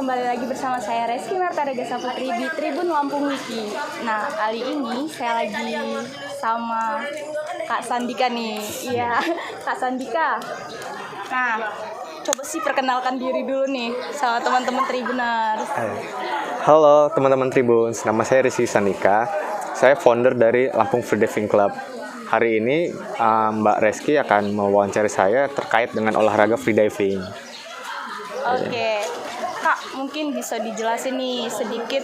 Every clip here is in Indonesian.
kembali lagi bersama saya Reski Martarega Saputri di Tribun Lampung Wiki. Nah, kali ini saya lagi sama Kak Sandika nih. Iya, Kak Sandika. Nah, coba sih perkenalkan diri dulu nih sama teman-teman Tribuners. Halo teman-teman Tribun, nama saya Rizky Sandika. Saya founder dari Lampung Free Diving Club. Hari ini Mbak Reski akan mewawancari saya terkait dengan olahraga free diving. Oke, Kak, mungkin bisa dijelasin nih sedikit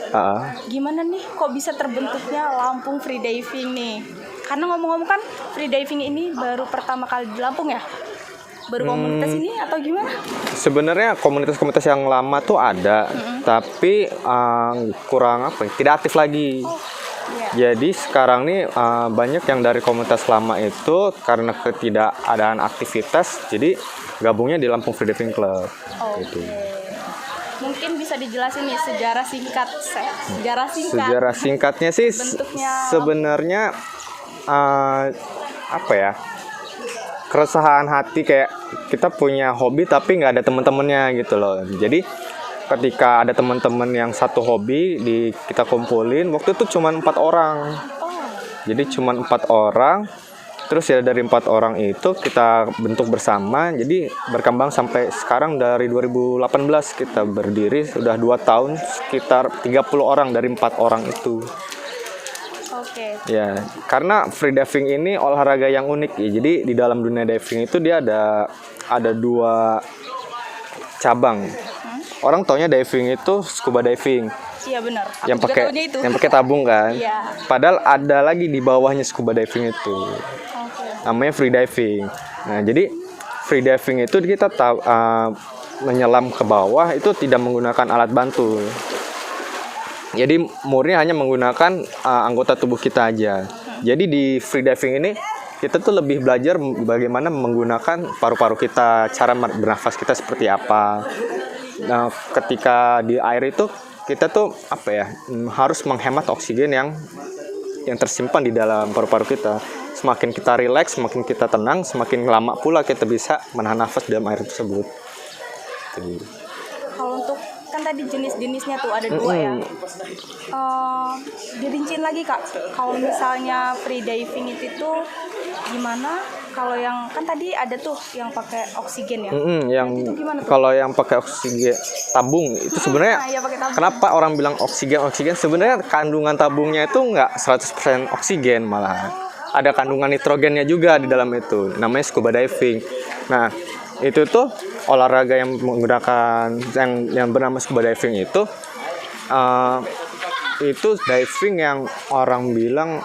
gimana nih kok bisa terbentuknya Lampung Free Diving nih? Karena ngomong-ngomong kan free diving ini baru pertama kali di Lampung ya? Baru komunitas ini atau gimana? Sebenarnya komunitas-komunitas yang lama tuh ada, tapi kurang tidak aktif lagi. Jadi sekarang nih banyak yang dari komunitas lama itu karena ketidakadaan aktivitas, jadi gabungnya di Lampung Free Diving Club. Gitu. Mungkin bisa dijelasin nih sejarah singkat. Sejarah singkatnya sih sebenarnya keresahan hati, kayak kita punya hobi tapi nggak ada teman-temannya gitu loh. Jadi ketika ada teman-teman yang satu hobi kita kumpulin, waktu itu cuma 4 orang. Jadi cuma 4 orang. Terus ya dari 4 orang itu kita bentuk bersama. Jadi berkembang sampai sekarang dari 2018 kita berdiri, sudah 2 tahun, sekitar 30 orang dari 4 orang itu. Oke. Ya, karena free diving ini olahraga yang unik ya. Jadi di dalam dunia diving itu dia ada 2 cabang. Orang taunya diving itu scuba diving. Iya benar. Yang pakai tabung kan. Iya. Padahal ada lagi di bawahnya scuba diving itu. Namanya free diving. Nah, jadi free diving itu kita menyelam ke bawah itu tidak menggunakan alat bantu. Jadi murni hanya menggunakan anggota tubuh kita aja. Jadi di free diving ini kita tuh lebih belajar bagaimana menggunakan paru-paru kita, cara bernafas kita seperti apa. Nah, ketika di air itu kita tuh harus menghemat oksigen yang tersimpan di dalam paru-paru kita. Semakin kita rileks, semakin kita tenang, semakin lama pula kita bisa menahan nafas dalam air tersebut. Jadi. Kalau untuk kan tadi jenis-jenisnya tuh ada 2 ya. Dirincin lagi Kak. Kalau misalnya free diving itu tuh gimana? Kalau yang kan tadi ada tuh yang pakai oksigen ya. Itu gimana tuh? Kalau yang pakai oksigen tabung itu sebenarnya kenapa orang bilang oksigen? Sebenarnya kandungan tabungnya itu nggak 100% oksigen, malah ada kandungan nitrogennya juga di dalam itu. Namanya scuba diving. Nah, itu tuh olahraga yang menggunakan yang bernama scuba diving itu diving yang orang bilang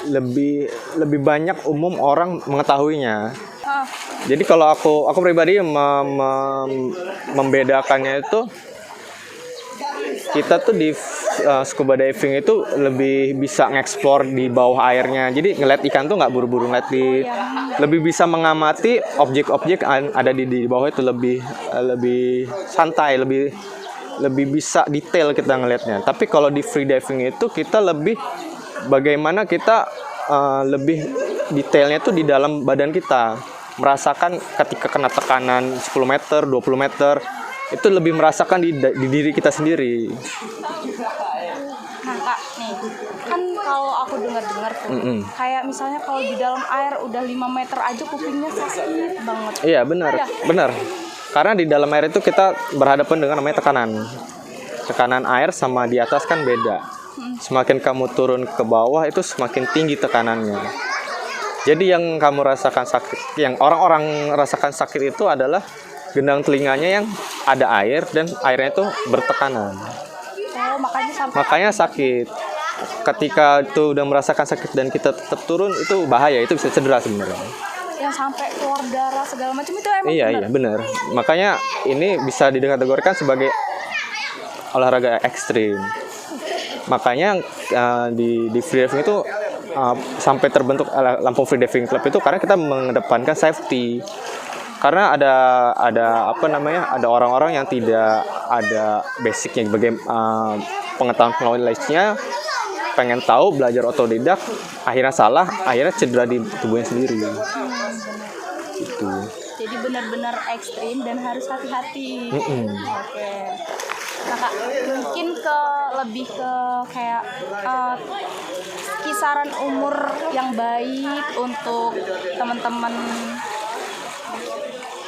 lebih banyak umum orang mengetahuinya. Jadi kalau aku pribadi membedakannya itu, kita tuh di scuba diving itu lebih bisa ngeksplor di bawah airnya. Jadi ngeliat ikan tuh nggak buru-buru ngeliat lebih bisa mengamati objek-objek ada di bawah itu, lebih santai, lebih bisa detail kita ngelihatnya. Tapi kalau di free diving itu kita lebih bagaimana kita lebih detailnya tuh di dalam badan kita, merasakan ketika kena tekanan 10 meter, 20 meter, itu lebih merasakan di diri kita sendiri. Nah Kak, nih kan kalau aku dengar tuh, kayak misalnya kalau di dalam air udah 5 meter aja kupingnya sakit banget. Iya benar. Karena di dalam air itu kita berhadapan dengan namanya tekanan air sama di atas kan beda. Semakin kamu turun ke bawah itu semakin tinggi tekanannya. Jadi yang kamu rasakan sakit, yang orang-orang rasakan sakit itu adalah gendang telinganya yang ada air dan airnya itu bertekanan. Makanya sakit. Ketika itu udah merasakan sakit dan kita tetap turun, itu bahaya, itu bisa cedera sebenarnya. Yang sampai keluar darah segala macam itu emang Iya benar. Makanya ini bisa dikategorikan sebagai olahraga ekstrim. Makanya di free diving itu sampai terbentuk Lampung Free Diving Club itu karena kita mengedepankan safety. Karena ada orang-orang yang tidak ada basicnya, pengetahuan knowledge-nya, pengen tahu, belajar otodidak, akhirnya salah, akhirnya cedera di tubuhnya sendiri. Gitu. Jadi benar-benar ekstrim dan harus hati-hati. Oke. Nah Kak, mungkin lebih ke kayak kisaran umur yang baik untuk teman-teman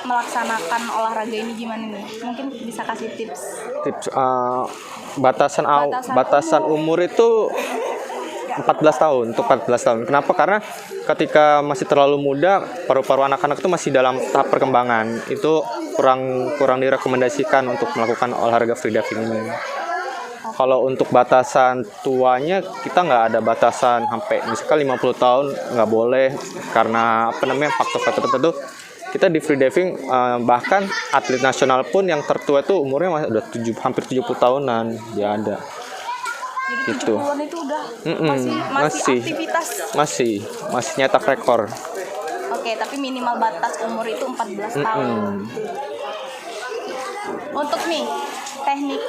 melaksanakan olahraga ini gimana nih? Mungkin bisa kasih tips. Batasan umur itu 14 tahun untuk 14 tahun. Kenapa? Karena ketika masih terlalu muda, paru-paru anak-anak itu masih dalam tahap perkembangan. Itu kurang direkomendasikan untuk melakukan olahraga free diving ini. Kalau untuk batasan tuanya, kita nggak ada batasan sampai misalkan 50 tahun nggak boleh karena faktor-faktor tertentu. Kita di free diving bahkan atlet nasional pun yang tertua itu umurnya masih udah hampir 70 tahunan dia ada. Jadi gitu. 70-an itu udah masih aktivitas. Masih nyetak rekor. Oke, tapi minimal batas umur itu 14 tahun. Untuk nih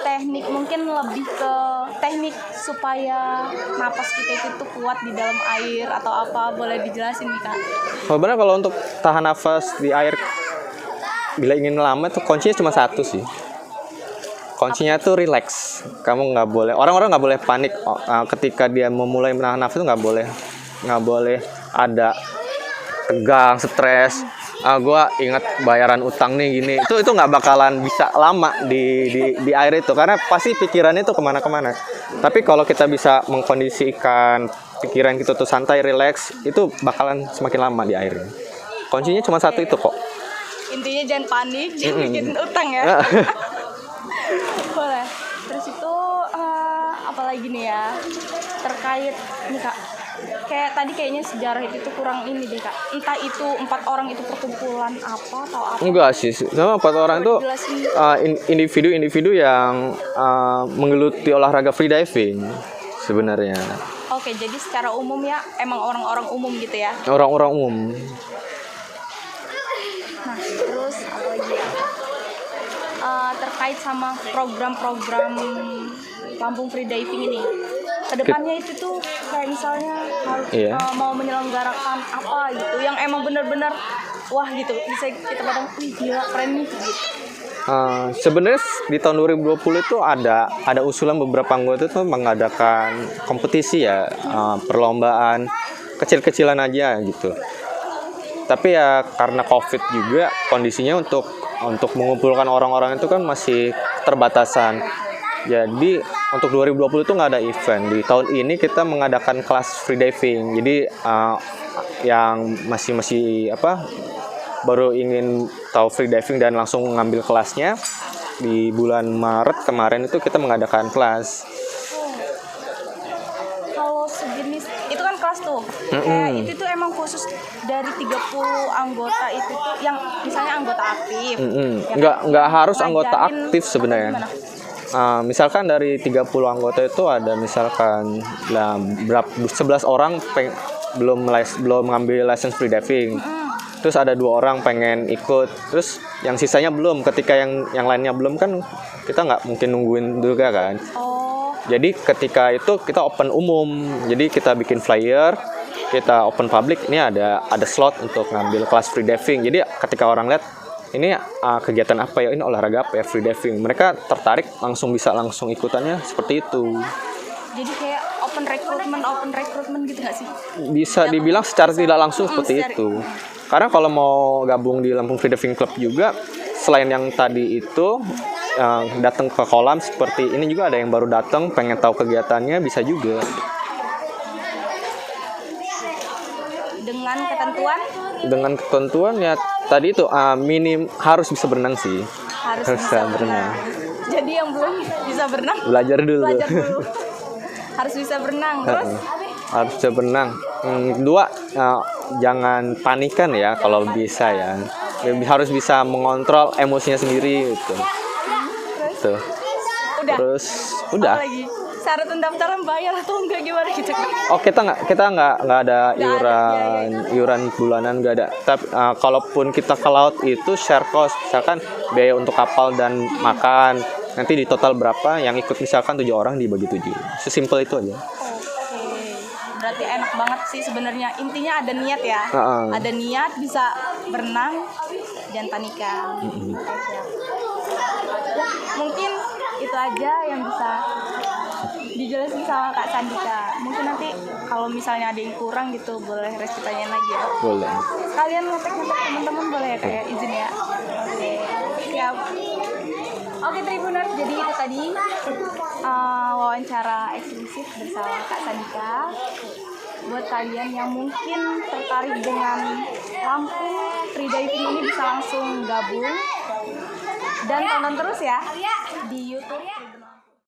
teknik mungkin lebih ke teknik supaya napas kita itu kuat di dalam air atau apa, boleh dijelasin nih Kak? Sebenarnya kalau untuk tahan nafas di air bila ingin lama tuh kuncinya cuma satu sih. Kuncinya tuh relax. Kamu nggak boleh, orang-orang nggak boleh panik ketika dia memulai menahan nafas itu nggak boleh ada tegang, stres. Gue ingat bayaran utang nih gini. Itu nggak bakalan bisa lama di air itu karena pasti pikirannya tuh kemana-kemana. Tapi kalau kita bisa mengkondisikan pikiran kita tuh santai, relax, itu bakalan semakin lama di air. Kuncinya cuma satu itu kok. Intinya jangan panik, jangan bikin utang ya. Boleh. Terus itu apalagi nih ya terkait nih Kak, kayak tadi kayaknya sejarah itu tuh kurang ini deh Kak, entah itu 4 orang itu perkumpulan apa atau apa. Enggak sih, sama 4 orang itu individu yang menggeluti olahraga free diving sebenarnya. Oke, jadi secara umum ya emang orang-orang umum gitu ya. Orang-orang umum. Nah terus apa lagi ya, terkait sama program-program Lampung Free Diving ini, kedepannya itu tuh kayak misalnya harus mau menyelenggarakan apa gitu yang emang benar-benar wah gitu, bisa kita pandang gila keren nih gitu. Sebenarnya di tahun 2020 itu ada usulan beberapa anggota itu mengadakan kompetisi ya, perlombaan kecil-kecilan aja gitu. Tapi ya karena COVID juga kondisinya untuk mengumpulkan orang-orang itu kan masih terbatasan. Jadi untuk 2020 itu nggak ada event. Di tahun ini kita mengadakan kelas free diving. Jadi yang masih baru ingin tahu free diving dan langsung mengambil kelasnya, di bulan Maret kemarin itu kita mengadakan kelas. Kalau sejenis itu kan kelas tuh, kayak itu tuh emang khusus dari 30 anggota itu tuh yang misalnya anggota aktif. Nggak harus anggota aktif sebenarnya. Misalkan dari 30 anggota itu ada misalkan 11 orang belum mengambil license free diving. Terus ada 2 orang pengen ikut, terus yang sisanya belum. Ketika yang lainnya belum kan kita nggak mungkin nungguin juga kan. Jadi ketika itu kita open umum, jadi kita bikin flyer, kita open public. Ini ada slot untuk ngambil kelas free diving. Jadi ketika orang lihat ini kegiatan apa ya, ini olahraga apa ya, free diving, mereka tertarik langsung ikutannya seperti itu. Jadi kayak open recruitment gitu nggak sih? Bisa dibilang secara tidak langsung seperti itu. Karena kalau mau gabung di Lampung Free Diving Club juga, selain yang tadi itu datang ke kolam seperti ini juga ada yang baru datang pengen tahu kegiatannya, bisa juga. Dengan ketentuan ya tadi itu minim harus bisa berenang sih. Harus bisa berenang. Jadi yang belum bisa berenang belajar dulu. Harus bisa berenang. Terus harus bisa berenang. Kedua, jangan panikan ya kalau bisa ya. Harus bisa mengontrol emosinya sendiri gitu. Tuh. Terus udah. Apa lagi? Syarat pendaftaran bayar atau enggak gimana gitu? Oh, kita nggak ada iuran bulanan, nggak ada. Tapi kalaupun kita ke laut itu share cost, misalkan biaya untuk kapal dan makan, nanti di total berapa, yang ikut misalkan 7 orang dibagi 7. Sesimpel itu aja. Berarti enak banget sih sebenarnya, intinya ada niat ya. Ada niat bisa berenang, Jantanika. Oke, siap. Mungkin itu aja yang bisa dijelasin sama Kak Sandika. Mungkin nanti kalau misalnya ada yang kurang gitu boleh Reski tanyain lagi ya. Boleh. Kalian ngetek-ngetek teman-teman boleh ya kayak izin ya. Oke, siap. Oke Tribuners, jadi itu tadi wawancara eksklusif bersama Kak Sandika. Buat kalian yang mungkin tertarik dengan Lampung freediving ini bisa langsung gabung dan tonton terus ya di YouTube.